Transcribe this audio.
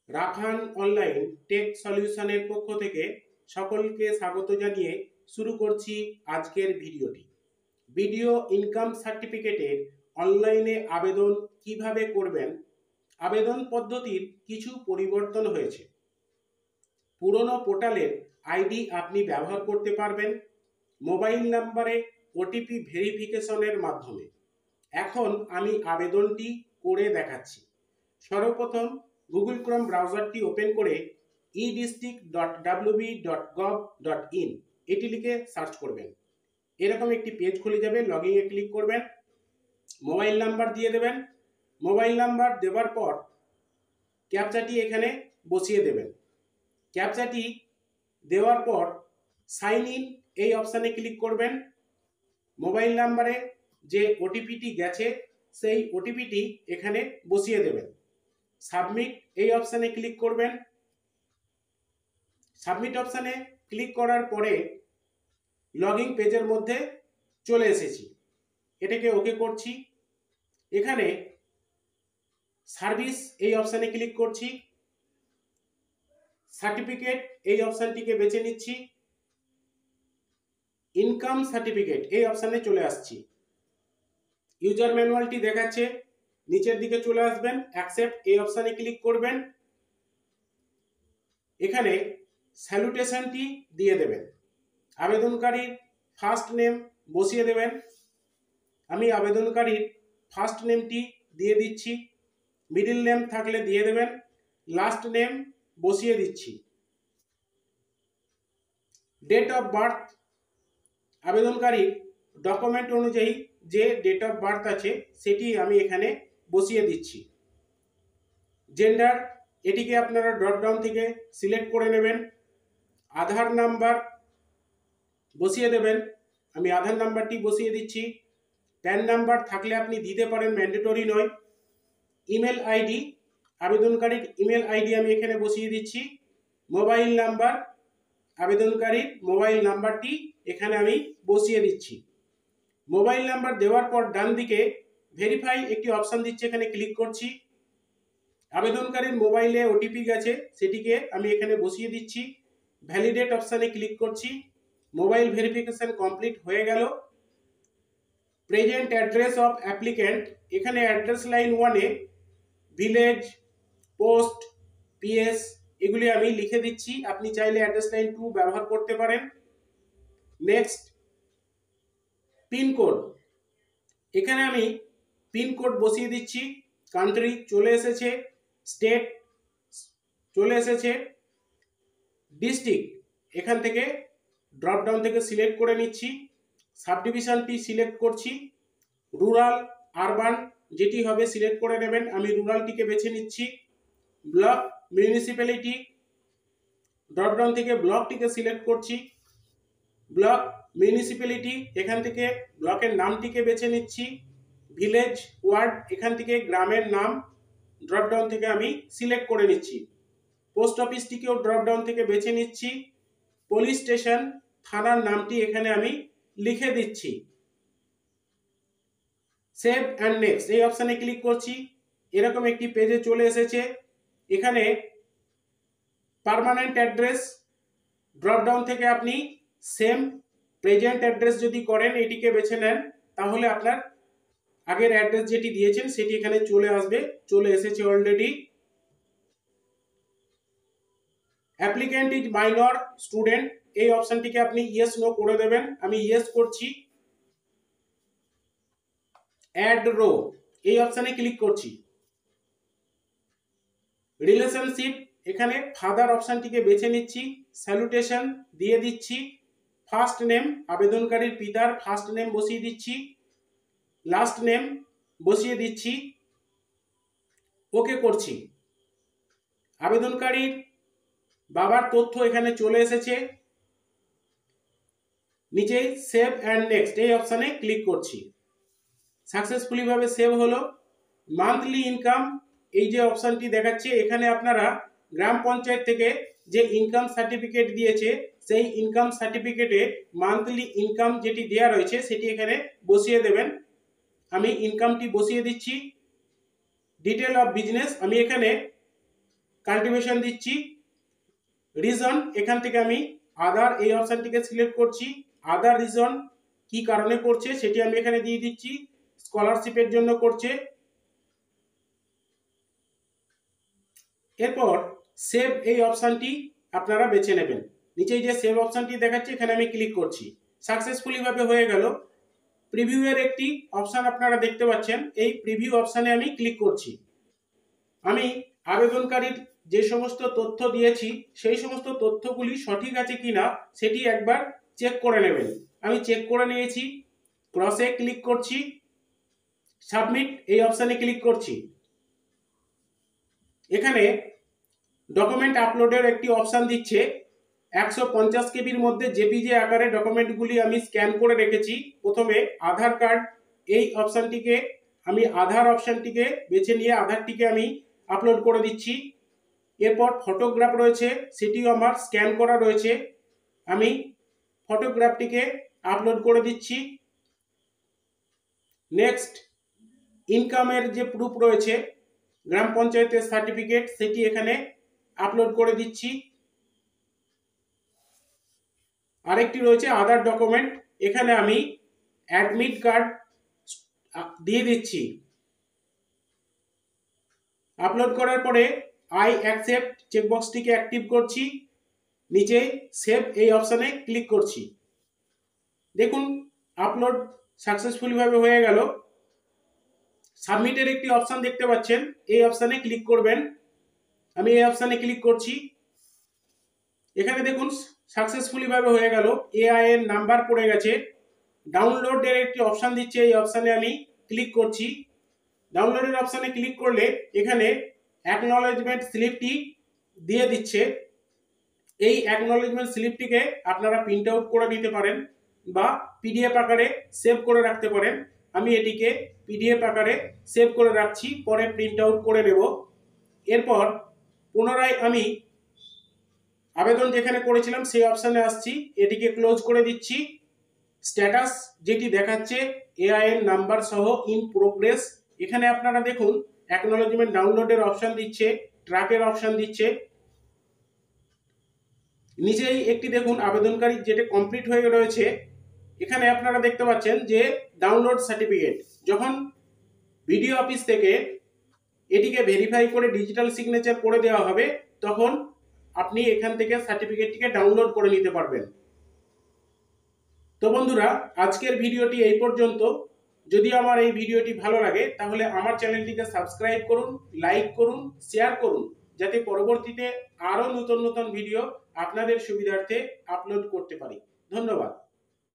রাখান online take সলিউশনের পক্ষ থেকে সকলকে স্বাগত জানিয়ে শুরু করছি আজকের ভিডিওটি। ভিডিও ইনকাম সার্টিফিকেটের অনলাইনে আবেদন কিভাবে করবেন, আবেদন পদ্ধতির কিছু পরিবর্তন হয়েছে। পুরনো পোর্টালের আইডি আপনি ব্যবহার করতে পারবেন মোবাইল নাম্বারে ওটিপি ভেরিফিকেশনের মাধ্যমে। এখন আমি আবেদনটি করে দেখাচ্ছি। সর্বপ্রথম গুগল ক্রোম ব্রাউজারটি ওপেন করে edistrict.wb.gov.in এটি লিখে সার্চ করবেন। এরকম একটি পেজ খুলে যাবে। লগইনে ক্লিক করবেন, মোবাইল নাম্বার দিয়ে দেবেন। মোবাইল নাম্বার দেওয়ার পর ক্যাপচাটি এখানে বসিয়ে দেবেন। ক্যাপচাটি দেওয়ার পর সাইন ইন এই অপশানে ক্লিক করবেন। মোবাইল নাম্বারে যে ওটিপিটি গেছে সেই ওটিপিটি এখানে বসিয়ে দেবেন। সাবমিট এই অপশানে ক্লিক করবেন। সাবমিট অপশানে ক্লিক করার পরে লগইন পেজের মধ্যে চলে এসেছি। এটাকে ওকে করছি। এখানে সার্ভিস এই অপশানে ক্লিক করছি। সার্টিফিকেট এই অপশানটিকে বেছে নিচ্ছি। ইনকাম সার্টিফিকেট এই অপশানে চলে আসছি। ইউজার ম্যানুয়ালটি দেখাচ্ছে, নিচের দিকে চলে আসবেন, অ্যাকসেপ্ট এই অপশানে ক্লিক করবেন। এখানে স্যালুটেশনটি দিয়ে দেবেন। আবেদনকারীর ফার্স্ট নেম বসিয়ে দেবেন। আমি আবেদনকারীর ফার্স্ট নেমটি দিয়ে দিচ্ছি। মিডল নেম থাকলে দিয়ে দেবেন। লাস্ট নেম বসিয়ে দিচ্ছি। ডেট অফ বার্থ আবেদনকারীর ডকুমেন্ট অনুযায়ী যে ডেট অফ বার্থ আছে সেটি আমি এখানে বসিয়ে দিচ্ছি। জেন্ডার এটিকে আপনারা ড্রপডাউন থেকে সিলেক্ট করে নেবেন। আধার নাম্বার বসিয়ে দেবেন। আমি আধার নাম্বারটি বসিয়ে দিচ্ছি। প্যান নাম্বার থাকলে আপনি দিতে পারেন, ম্যান্ডেটরি নয়। ইমেল আইডি আবেদনকারীর ইমেল আইডি আমি এখানে বসিয়ে দিচ্ছি। মোবাইল নাম্বার আবেদনকারীর মোবাইল নাম্বারটি এখানে আমি বসিয়ে দিচ্ছি। মোবাইল নাম্বার দেওয়ার পর ডান দিকে ভেরিফাই একটি অপশন দিচ্ছে, এখানে ক্লিক করছি। আবেদনকারীর মোবাইলে ওটিপি গেছে সেটিকে আমি এখানে বসিয়ে দিচ্ছি। ভ্যালিডেট অপশানে ক্লিক করছি। মোবাইল ভেরিফিকেশন কমপ্লিট হয়ে গেল। প্রেজেন্ট অ্যাড্রেস অফ অ্যাপ্লিক্যান্ট এখানে অ্যাড্রেস লাইন 1-এ ভিলেজ, পোস্ট, পিএস এগুলি আমি লিখে দিচ্ছি। আপনি চাইলে অ্যাড্রেস লাইন 2 ব্যবহার করতে পারেন। নেক্সট, পিনকোড এখানে আমি পিনকোড বসিয়ে দিচ্ছি। কান্ট্রি চলে এসেছে, স্টেট চলে এসেছে, ডিস্ট্রিক্ট এখান থেকে ড্রপডাউন থেকে সিলেক্ট করে নিচ্ছি। সাবডিভিশনটি সিলেক্ট করছি। রুরাল, আরবান যেটি হবে সিলেক্ট করে নেবেন। আমি রুরালটিকে বেছে নিচ্ছি। ব্লক, মিউনিসিপ্যালিটি ড্রপডাউন থেকে ব্লকটিকে সিলেক্ট করছি। ব্লক, মিউনিসিপ্যালিটি এখান থেকে ব্লকের নামটিকে বেছে নিচ্ছি। ভিলেজ, ওয়ার্ড এখান থেকে গ্রামের নাম ড্রপডাউন থেকে আমি সিলেক্ট করে নিচ্ছি। পোস্ট অফিসটিকেও ড্রপডাউন থেকে বেছে নিচ্ছি। পুলিশ স্টেশন থানার নামটি এখানে আমি লিখে দিচ্ছি। সেভ অ্যান্ড নেক্সট এই অপশানে ক্লিক করছি। এরকম একটি পেজে চলে এসেছে। এখানে পার্মানেন্ট অ্যাড্রেস ড্রপডাউন থেকে আপনি সেম প্রেজেন্ট অ্যাড্রেস যদি করেন এটিকে বেছে নেন তাহলে আপনার আগের অ্যাড্রেস যেটি দিয়েছেন সেটি এখানে চলে আসবে। চলে এসেছে already. Applicant is minor student এই অপশনটিকে আপনি ইয়েস নো করে দেবেন। আমি ইয়েস করছি। অ্যাড রো এই অপশনে ক্লিক করছি। রিলেশনশিপ এখানে ফাদার অপশনটিকে বেছে নিচ্ছি। স্যালুটেশন দিয়ে দিচ্ছি। ফার্স্ট নেম আবেদনকারীর পিতার ফার্স্ট নেম বসিয়ে দিচ্ছি। লাস্ট নেম বসিয়ে দিচ্ছি। ওকে করছি। আবেদনকারীর বাবার তথ্য এখানে চলে এসেছে। নিচে সেভ অ্যান্ড নেক্সট এই অপশানে ক্লিক করছি। সাকসেসফুলি ভাবে সেভ হলো। মান্থলি ইনকাম এই যে অপশানটি দেখাচ্ছে এখানে আপনারা গ্রাম পঞ্চায়েত থেকে যে ইনকাম সার্টিফিকেট দিয়েছে সেই ইনকাম সার্টিফিকেটে মান্থলি ইনকাম যেটি দেওয়া রয়েছে সেটি এখানে বসিয়ে দেবেন। আমি ইনকামটি বসিয়ে দিচ্ছি। ডিটেল অফ বিজনেস আমি এখানে কাল্টিভেশন দিচ্ছি। রিজন, এখান থেকে আমি আদার এই অপশনটিকে সিলেক্ট করছি। আদার রিজন কি কারণে করছে সেটি আমি এখানে দিয়ে দিচ্ছি, স্কলারশিপের জন্য করছে। এরপর সেভ এই অপশনটি আপনারা বেছে নেবেন। নিচেই যে সেভ অপশনটি দেখাচ্ছে এখানে আমি ক্লিক করছি। সাকসেসফুলি ভাবে হয়ে গেল। প্রিভিউ এর একটি অপশন আপনারা দেখতে পাচ্ছেন, এই প্রিভিউ অপশনে আমি ক্লিক করছি। আমি আবেদনকারীর যে সমস্ত তথ্য দিয়েছি সেই সমস্ত তথ্যগুলি সঠিক আছে কিনা সেটি একবার চেক করে নেবেন। আমি চেক করে নিয়েছি। ক্রসে ক্লিক করছি, সাবমিট এই অপশনে ক্লিক করছি। এখানে ডকুমেন্ট আপলোডের একটি অপশন দিচ্ছে। 150 কেবির মধ্যে জেপিজি আকারে ডকুমেন্টগুলি আমি স্ক্যান করে রেখেছি। প্রথমে আধার কার্ড এই অপশনটিকে আমি আধার অপশনটিকে বেছে নিয়ে আধারটিকে আমি আপলোড করে দিচ্ছি। এরপর ফটোগ্রাফ রয়েছে, সেটিও আমার স্ক্যান করা রয়েছে, আমি ফটোগ্রাফটিকে আপলোড করে দিচ্ছি। নেক্সট, ইনকামের যে প্রুফ রয়েছে গ্রাম পঞ্চায়েতের সার্টিফিকেট, সেটি এখানে আপলোড করে দিচ্ছি। আরেকটি রয়েছে আদার ডকুমেন্ট, এখানে আমি অ্যাডমিট কার্ড দিয়ে দিচ্ছি। আপলোড করার পরে আই অ্যাকসেপ্ট চেকবক্সটিকে অ্যাক্টিভ করছি। নিচে সেভ এই অপশনে ক্লিক করছি। দেখুন আপলোড সাকসেসফুলি ভাবে হয়ে গেল। সাবমিটের একটি অপশন দেখতে পাচ্ছেন, এই অপশনে ক্লিক করবেন। আমি এই অপশনে ক্লিক করছি। এখানে দেখুন সাকসেসফুলি ভাবে হয়ে গেল। এআইএন নাম্বার পড়ে গেছে। ডাউনলোডের একটি অপশন দিচ্ছে, এই অপশনে আমি ক্লিক করছি। ডাউনলোডের অপশনে ক্লিক করলে এখানে অ্যাকনলেজমেন্ট স্লিপটি দিয়ে দিচ্ছে। এই অ্যাকনলেজমেন্ট স্লিপটিকে আপনারা প্রিন্ট আউট করে নিতে পারেন বা পিডিএফ আকারে সেভ করে রাখতে পারেন। আমি এটিকে পিডিএফ আকারে সেভ করে রাখছি, পরে প্রিন্ট আউট করে নেব। এরপর পুনরায় আমি আবেদন যেখানে করেছিলাম সেই অপশনে আসছি, এটিকে ক্লোজ করে দিচ্ছি। স্ট্যাটাস যেটি দেখাচ্ছে এআইএন নাম্বার সহ ইন প্রোগ্রেস, এখানে আপনারা দেখুন অ্যাকনলেজমেন্ট ডাউনলোডের অপশন দিচ্ছে, ট্র্যাকের অপশন দিচ্ছে। নিচেই একটি দেখুন আবেদনকারী যেটা কমপ্লিট হয়ে রয়েছে, এখানে আপনারা দেখতে পাচ্ছেন যে ডাউনলোড সার্টিফিকেট। যখন ভিডিও অফিস থেকে এটিকে ভেরিফাই করে ডিজিটাল সিগনেচার করে দেওয়া হবে তখন আপনি এখান থেকে সার্টিফিকেটটিকে ডাউনলোড করে নিতে পারবেন। তো বন্ধুরা, আজকের ভিডিওটি এই পর্যন্ত। যদি আমার এই ভিডিওটি ভালো লাগে তাহলে আমার চ্যানেলটিকে সাবস্ক্রাইব করুন, লাইক করুন, শেয়ার করুন, যাতে পরবর্তীতে আরো নতুন নতুন ভিডিও আপনাদের সুবিধার্থে আপলোড করতে পারি। ধন্যবাদ।